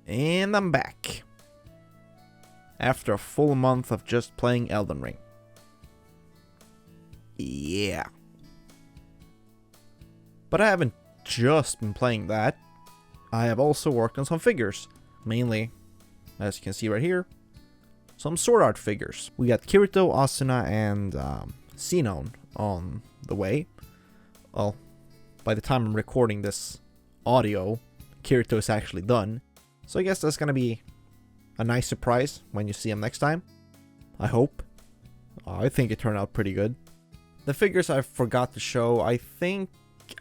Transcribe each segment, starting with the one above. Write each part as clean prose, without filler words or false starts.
And I'm back. After a full month of just playing Elden Ring. Yeah. But I haven't just been playing that. I have also worked on some figures. Mainly, as you can see right here, some sword art figures. We got Kirito, Asuna, and Sinon on the way. Well, by the time I'm recording this audio, Kirito is actually done. So I guess that's gonna be a nice surprise when you see him next time. I hope. I think it turned out pretty good. The figures I forgot to show, I think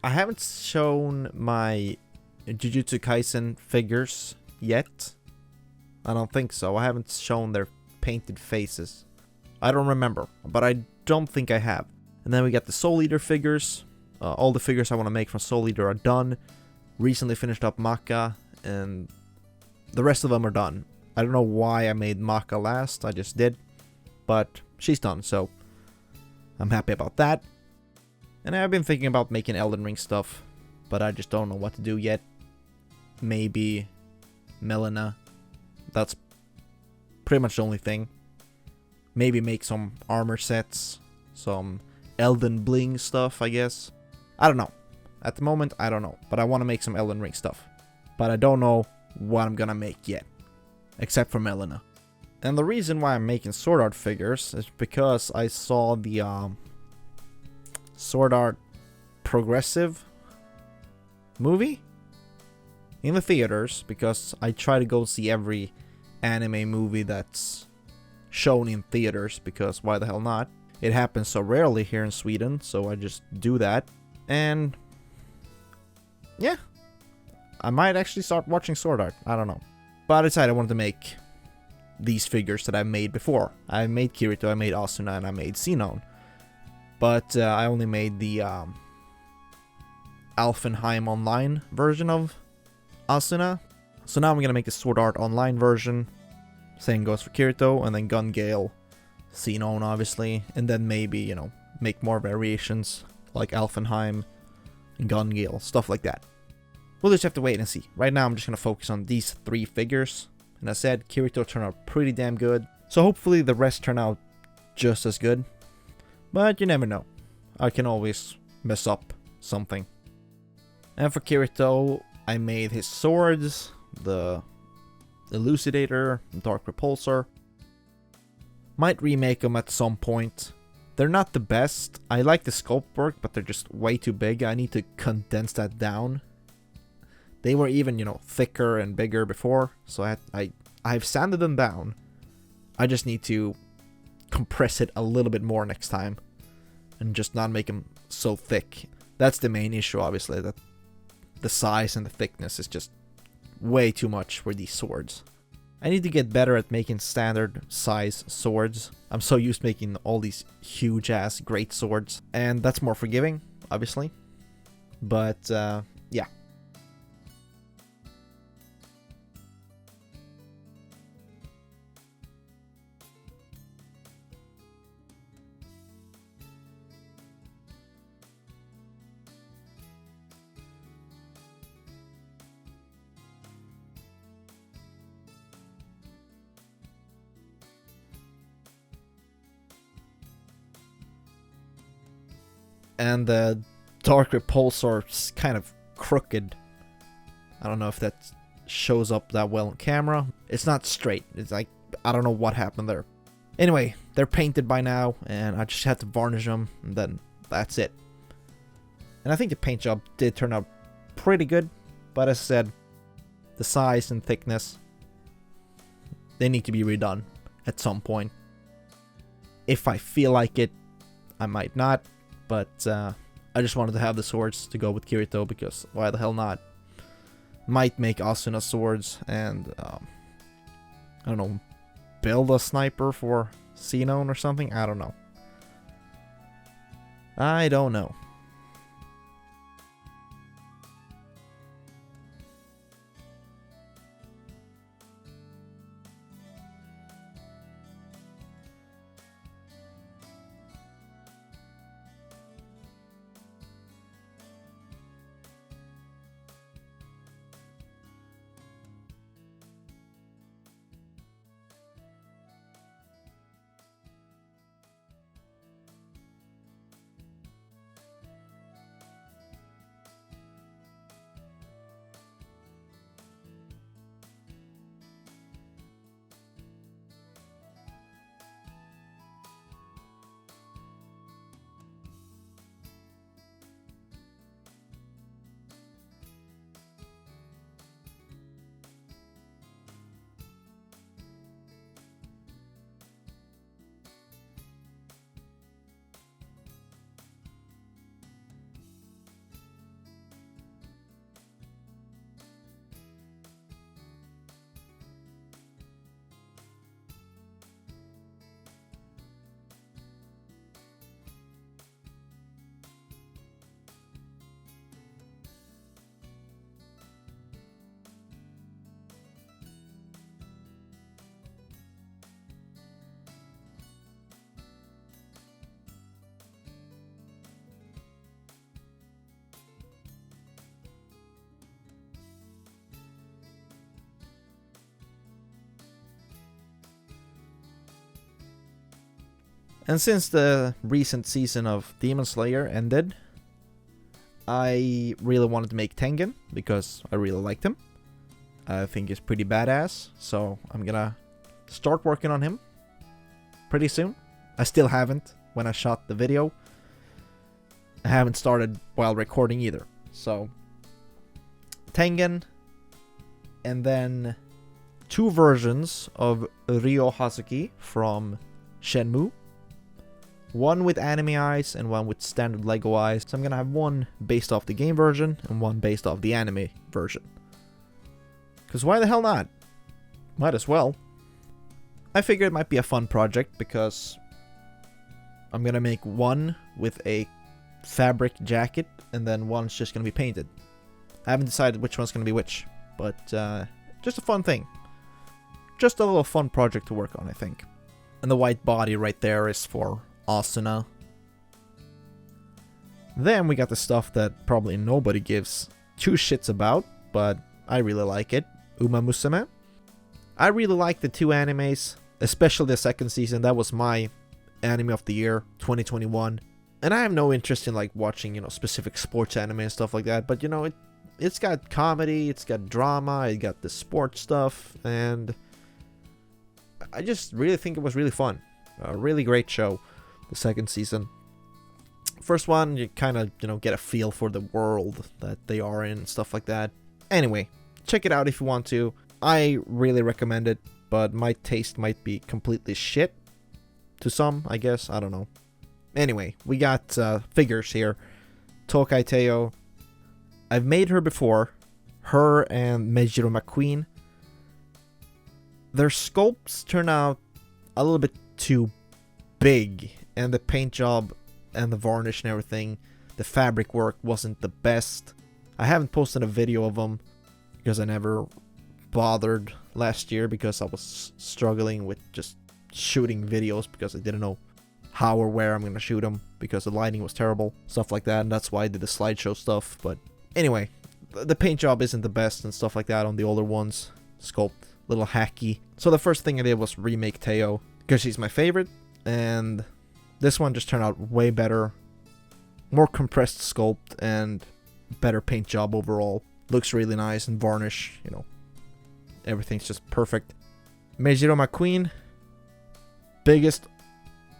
I haven't shown my Jujutsu Kaisen figures yet. I don't think so. I haven't shown their painted faces. I don't remember, but I don't think I have. And then we got the Soul Eater figures. All the figures I want to make from Soul Eater are done. Recently finished up Maka, and the rest of them are done. I don't know why I made Maka last, I just did. But she's done, so I'm happy about that. And I've been thinking about making Elden Ring stuff, but I just don't know what to do yet. Maybe Melina. That's pretty much the only thing. Maybe make some armor sets, some Elden Bling stuff, I guess. I don't know. At the moment, I don't know. But I want to make some Elden Ring stuff. But I don't know what I'm gonna make yet. Except for Melina. And the reason why I'm making sword art figures is because I saw the Sword Art Progressive movie in the theaters, because I try to go see every anime movie that's shown in theaters, because why the hell not? It happens so rarely here in Sweden, so I just do that. And yeah, I might actually start watching Sword Art, I don't know. But I decided I wanted to make these figures that I've made before. I made Kirito, I made Asuna, and I made Sinon. But I only made the Alfenheim Online version of Asuna. So now I'm going to make a Sword Art Online version. Same goes for Kirito, and then Gun-Gale, Sinon obviously. And then maybe, you know, make more variations like Alfenheim and Gun-Gale, stuff like that. We'll just have to wait and see. Right now I'm just going to focus on these 3 figures. And as I said, Kirito turned out pretty damn good. So hopefully the rest turn out just as good. But you never know. I can always mess up something. And for Kirito, I made his swords, the Elucidator, Dark Repulsor. Might remake them at some point. They're not the best. I like the sculpt work, but they're just way too big. I need to condense that down. They were even, you know, thicker and bigger before, so I've sanded them down. I just need to compress it a little bit more next time, and just not make them so thick. That's the main issue, obviously, that the size and the thickness is just way too much for these swords. I need to get better at making standard size swords. I'm so used to making all these huge ass great swords, and that's more forgiving, obviously. But yeah. And the Dark Repulsor is kind of crooked. I don't know if that shows up that well on camera. It's not straight. It's like, I don't know what happened there. Anyway, they're painted by now, and I just had to varnish them, and then that's it. And I think the paint job did turn out pretty good, but as I said, the size and thickness, they need to be redone at some point. If I feel like it, I might not. But I just wanted to have the swords to go with Kirito, because why the hell not? Might make Asuna swords, and I don't know, build a sniper for Sinon or something? I don't know. I don't know. And since the recent season of Demon Slayer ended, I really wanted to make Tengen because I really liked him. I think he's pretty badass, so I'm gonna start working on him pretty soon. I still haven't when I shot the video. I haven't started while recording either. So, Tengen, and then 2 versions of Ryo Hazuki from Shenmue. One with anime eyes and one with standard Lego eyes. So I'm gonna have one based off the game version and one based off the anime version. Because why the hell not? Might as well. I figured it might be a fun project because I'm gonna make one with a fabric jacket and then one's just gonna be painted. I haven't decided which one's gonna be which, but just a fun thing. Just a little fun project to work on, I think. And the white body right there is for Asuna. Then we got the stuff that probably nobody gives 2 shits about, but I really like it. Umamusume. I really like the 2 animes, especially the second season. That was my anime of the year, 2021. And I have no interest in like watching, specific sports anime and stuff like that, but it's got comedy, it's got drama, it got the sports stuff, and I just really think it was really fun. A really great show, the second season. First one, you kind of, get a feel for the world that they are in and stuff like that. Anyway, check it out if you want to. I really recommend it, but my taste might be completely shit to some, I guess. I don't know. Anyway, we got figures here. Tokai Teo. I've made her before. Her and Meijiro McQueen. Their sculpts turn out a little bit too big, and the paint job and the varnish and everything, the fabric work wasn't the best. I haven't posted a video of them because I never bothered last year because I was struggling with just shooting videos because I didn't know how or where I'm going to shoot them because the lighting was terrible, stuff like that, and that's why I did the slideshow stuff. But anyway, the paint job isn't the best and stuff like that on the older ones. Sculpt, little hacky. So the first thing I did was remake Teo because she's my favorite, and this one just turned out way better. More compressed sculpt and better paint job overall. Looks really nice, and varnish, everything's just perfect. Meijiro McQueen, biggest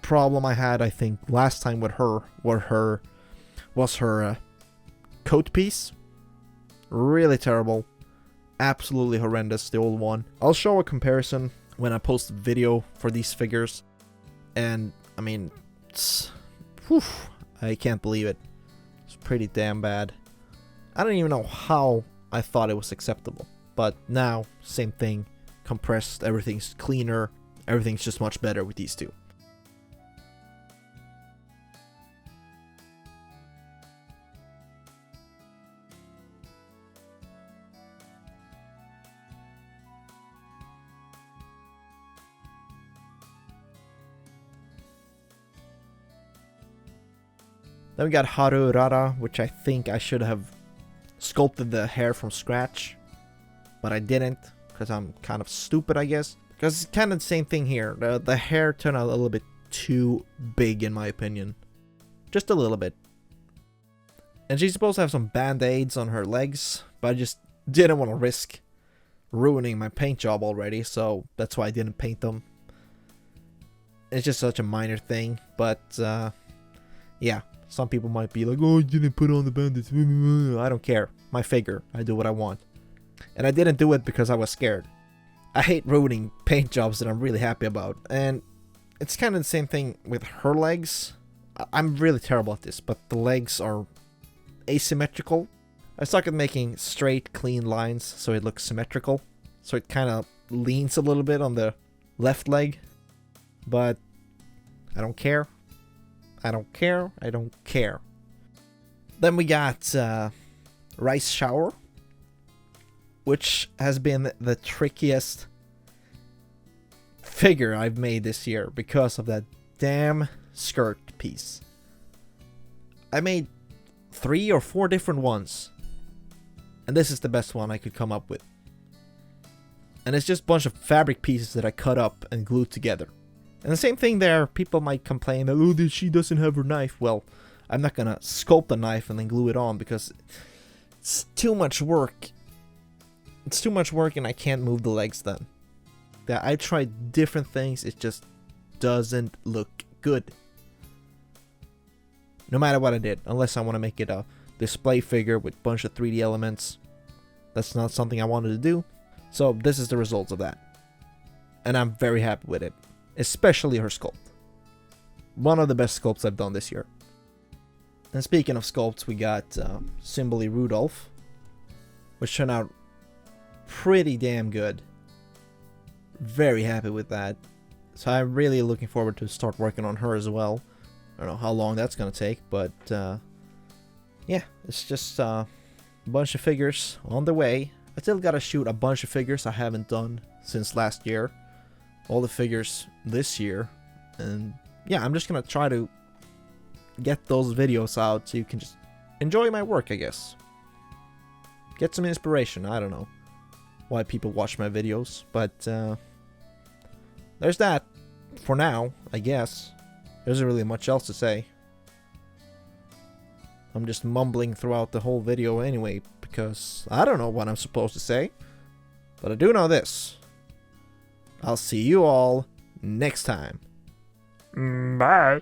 problem I had, I think, last time with her was her coat piece. Really terrible. Absolutely horrendous, the old one. I'll show a comparison when I post a video for these figures. And, I mean, I can't believe it. It's pretty damn bad. I don't even know how I thought it was acceptable. But now, same thing. Compressed, everything's cleaner. Everything's just much better with these 2. Then we got Haru Rada, which I think I should have sculpted the hair from scratch, but I didn't because I'm kind of stupid, I guess. Because it's kind of the same thing here. The hair turned out a little bit too big in my opinion. Just a little bit. And she's supposed to have some band-aids on her legs, but I just didn't want to risk ruining my paint job already, so that's why I didn't paint them. It's just such a minor thing, but yeah. Some people might be like, oh, you didn't put on the bandits. I don't care. My figure. I do what I want. And I didn't do it because I was scared. I hate ruining paint jobs that I'm really happy about. And it's kind of the same thing with her legs. I'm really terrible at this, but the legs are asymmetrical. I suck at making straight, clean lines so it looks symmetrical. So it kind of leans a little bit on the left leg. But I don't care. I don't care. I don't care. Then we got Rice Shower, which has been the trickiest figure I've made this year because of that damn skirt piece. I made 3 or 4 different ones, and this is the best one I could come up with. And it's just a bunch of fabric pieces that I cut up and glued together. And the same thing there, people might complain that, oh, she doesn't have her knife. Well, I'm not gonna sculpt the knife and then glue it on because it's too much work. It's too much work and I can't move the legs then. Yeah, I tried different things, it just doesn't look good. No matter what I did, unless I want to make it a display figure with a bunch of 3D elements. That's not something I wanted to do. So this is the results of that. And I'm very happy with it. Especially her sculpt. One of the best sculpts I've done this year. And speaking of sculpts, we got Symboli Rudolph, which turned out pretty damn good. Very happy with that. So I'm really looking forward to start working on her as well. I don't know how long that's gonna take, but yeah, it's just a bunch of figures on the way. I still gotta shoot a bunch of figures I haven't done since last year. All the figures this year. And yeah, I'm just gonna try to get those videos out so you can just enjoy my work, I guess. Get some inspiration. I don't know why people watch my videos, but there's that for now, I guess. There isn't really much else to say. I'm just mumbling throughout the whole video anyway, because I don't know what I'm supposed to say. But I do know this. I'll see you all next time. Bye.